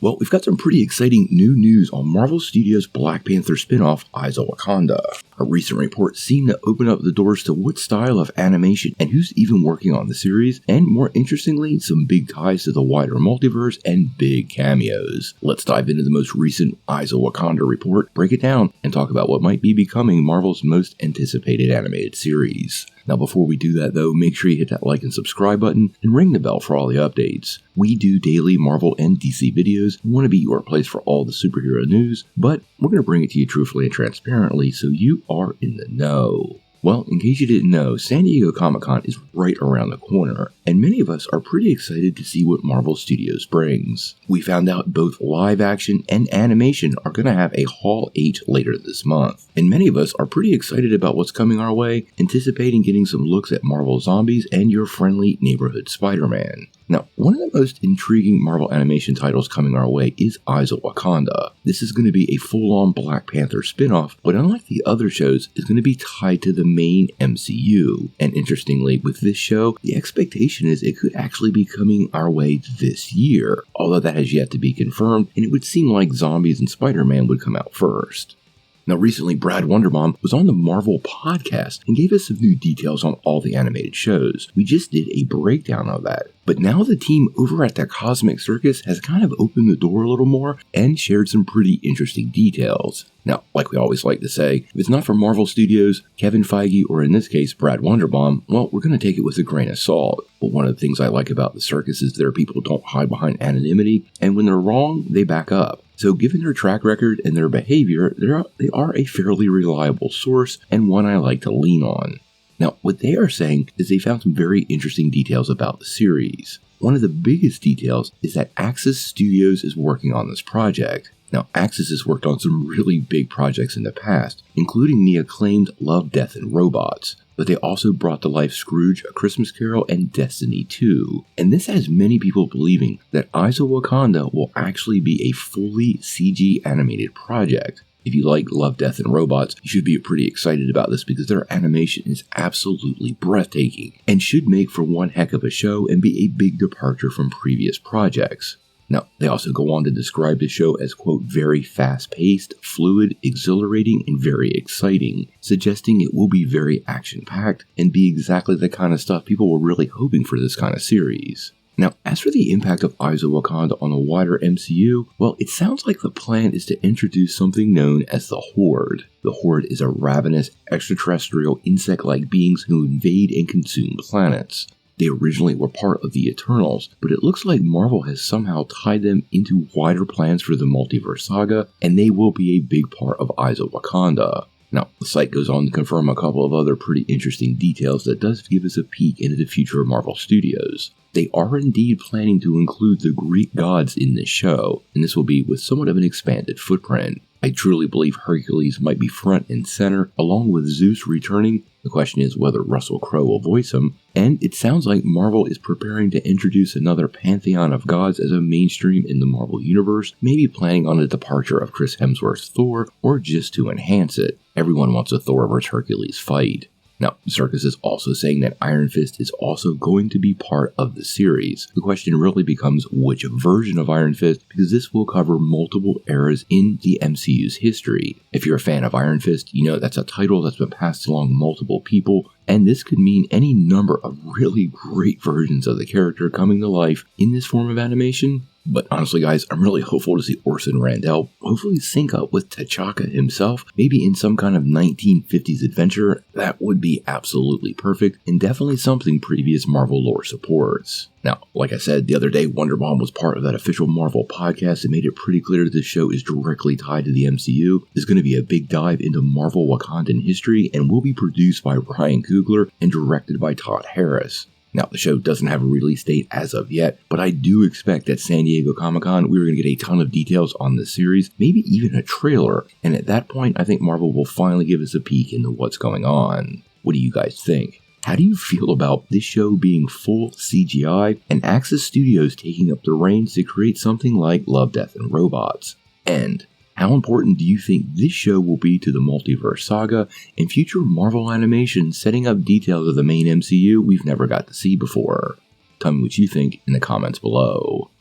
Well, we've got some pretty exciting new news on Marvel Studios' Black Panther spin-off, Eyes of Wakanda. A recent report seemed to open up the doors to what style of animation and who's even working on the series, and more interestingly, some big ties to the wider multiverse and big cameos. Let's dive into the most recent Eyes of Wakanda report, break it down, and talk about what might be becoming Marvel's most anticipated animated series. Now before we do that though, make sure you hit that like and subscribe button and ring the bell for all the updates. We do daily Marvel and DC videos and want to be your place for all the superhero news, but we're going to bring it to you truthfully and transparently so you are in the know. Well, in case you didn't know, San Diego Comic-Con is right around the corner, and many of us are pretty excited to see what Marvel Studios brings. We found out both live action and animation are going to have a Hall 8 later this month, and many of us are pretty excited about what's coming our way, anticipating getting some looks at Marvel Zombies and your friendly neighborhood Spider-Man. Now, one of the most intriguing Marvel animation titles coming our way is Eyes of Wakanda. This is going to be a full-on Black Panther spin-off, but unlike the other shows, is going to be tied to the main MCU. And interestingly, with this show, the expectation is it could actually be coming our way this year, although that has yet to be confirmed, and it would seem like Zombies and Spider-Man would come out first. Now recently, Brad Wonderbaum was on the Marvel podcast and gave us some new details on all the animated shows. We just did a breakdown of that. But now the team over at the Cosmic Circus has kind of opened the door a little more and shared some pretty interesting details. Now, like we always like to say, if it's not from Marvel Studios, Kevin Feige, or in this case, Brad Wonderbaum, well, we're going to take it with a grain of salt. But one of the things I like about the circus is their people don't hide behind anonymity, and when they're wrong, they back up. So given their track record and their behavior, they are a fairly reliable source and one I like to lean on. Now, what they are saying is they found some very interesting details about the series. One of the biggest details is that Axis Studios is working on this project. Now, Axis has worked on some really big projects in the past, including the acclaimed Love, Death, and Robots, but they also brought to life Scrooge, A Christmas Carol, and Destiny 2. And this has many people believing that Eyes of Wakanda will actually be a fully CG animated project. If you like Love, Death, and Robots, you should be pretty excited about this because their animation is absolutely breathtaking and should make for one heck of a show and be a big departure from previous projects. Now, they also go on to describe the show as, quote, very fast-paced, fluid, exhilarating, and very exciting, suggesting it will be very action-packed and be exactly the kind of stuff people were really hoping for this kind of series. Now, as for the impact of Eyes of Wakanda on the wider MCU, well, it sounds like the plan is to introduce something known as the Horde. The Horde is a ravenous, extraterrestrial, insect-like beings who invade and consume planets. They originally were part of the Eternals, but it looks like Marvel has somehow tied them into wider plans for the multiverse saga, and they will be a big part of Eyes of Wakanda. Now, the site goes on to confirm a couple of other pretty interesting details that does give us a peek into the future of Marvel Studios. They are indeed planning to include the Greek gods in this show, and this will be with somewhat of an expanded footprint. I truly believe Hercules might be front and center, along with Zeus returning. The question is whether Russell Crowe will voice him, and it sounds like Marvel is preparing to introduce another pantheon of gods as a mainstream in the Marvel Universe, maybe planning on a departure of Chris Hemsworth's Thor, or just to enhance it. Everyone wants a Thor vs. Hercules fight. Now, Circus is also saying that Iron Fist is also going to be part of the series. The question really becomes which version of Iron Fist, because this will cover multiple eras in the MCU's history. If you're a fan of Iron Fist, you know that's a title that's been passed along multiple people, and this could mean any number of really great versions of the character coming to life in this form of animation. But honestly guys, I'm really hopeful to see Orson Randell hopefully sync up with T'Chaka himself, maybe in some kind of 1950s adventure. That would be absolutely perfect, and definitely something previous Marvel lore supports. Now, like I said, the other day, Wonderbaum was part of that official Marvel podcast and made it pretty clear that this show is directly tied to the MCU. There's going to be a big dive into Marvel Wakandan history and will be produced by Ryan Coogler and directed by Todd Harris. Now, the show doesn't have a release date as of yet, but I do expect at San Diego Comic-Con we're going to get a ton of details on this series, maybe even a trailer, and at that point I think Marvel will finally give us a peek into what's going on. What do you guys think? How do you feel about this show being full CGI and Axis Studios taking up the reins to create something like Love, Death, and Robots? And how important do you think this show will be to the multiverse saga and future Marvel animation setting up details of the main MCU we've never got to see before? Tell me what you think in the comments below.